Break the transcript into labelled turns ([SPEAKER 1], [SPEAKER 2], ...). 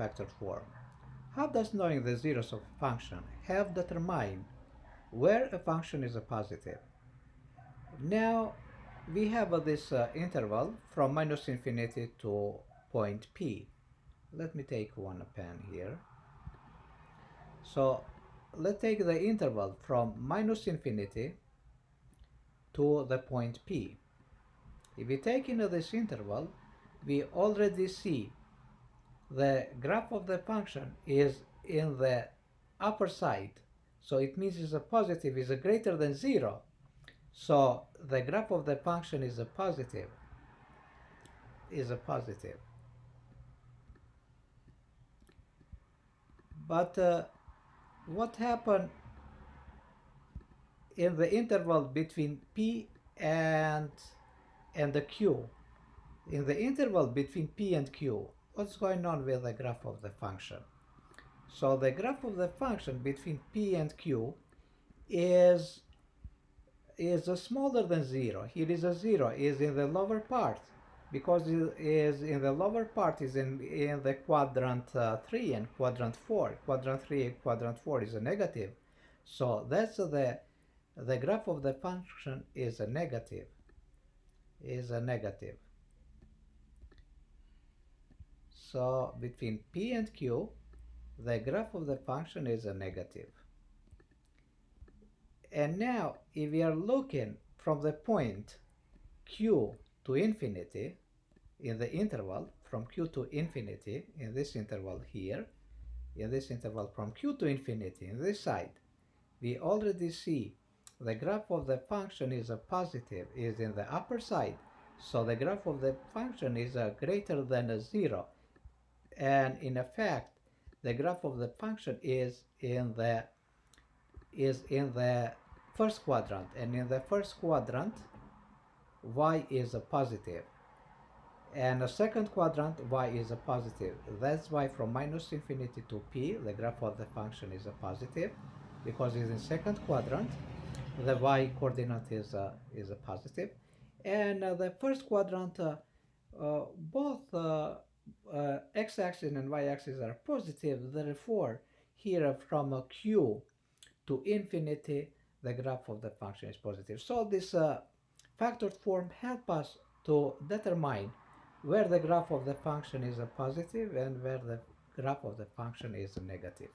[SPEAKER 1] factored form. How does knowing the zeros of a function help determine where a function is a positive? Now we have this interval from minus infinity to point P. Let me take one pen here. So let's take the interval from minus infinity to the point P. If we take into this interval, we already see the graph of the function is in the upper side. So it means it's a positive, is a greater than 0. So the graph of the function is a positive. But what happened in the interval between P and the Q? In the interval between P and Q, what's going on with the graph of the function? So the graph of the function between P and Q is smaller than 0. Here is a 0, is in the lower part, because it is in the lower part is in the quadrant 3 and quadrant 4. Quadrant 3 and quadrant 4 is a negative. So that's the graph of the function is a negative. So between P and Q, the graph of the function is a negative. And now if we are looking from the point Q to infinity in the interval from Q to infinity, in this interval here, in this interval from Q to infinity in this side, we already see the graph of the function is a positive, is in the upper side. So the graph of the function is greater than a 0. And in effect, the graph of the function is in the first quadrant, and in the first quadrant y is a positive, and the second quadrant y is a positive. That's why from minus infinity to P the graph of the function is a positive, because it's in second quadrant, the y coordinate is a positive, and the first quadrant both x-axis and y-axis are positive. Therefore here from Q to infinity the graph of the function is positive. So this factored form help us to determine where the graph of the function is a positive and where the graph of the function is a negative.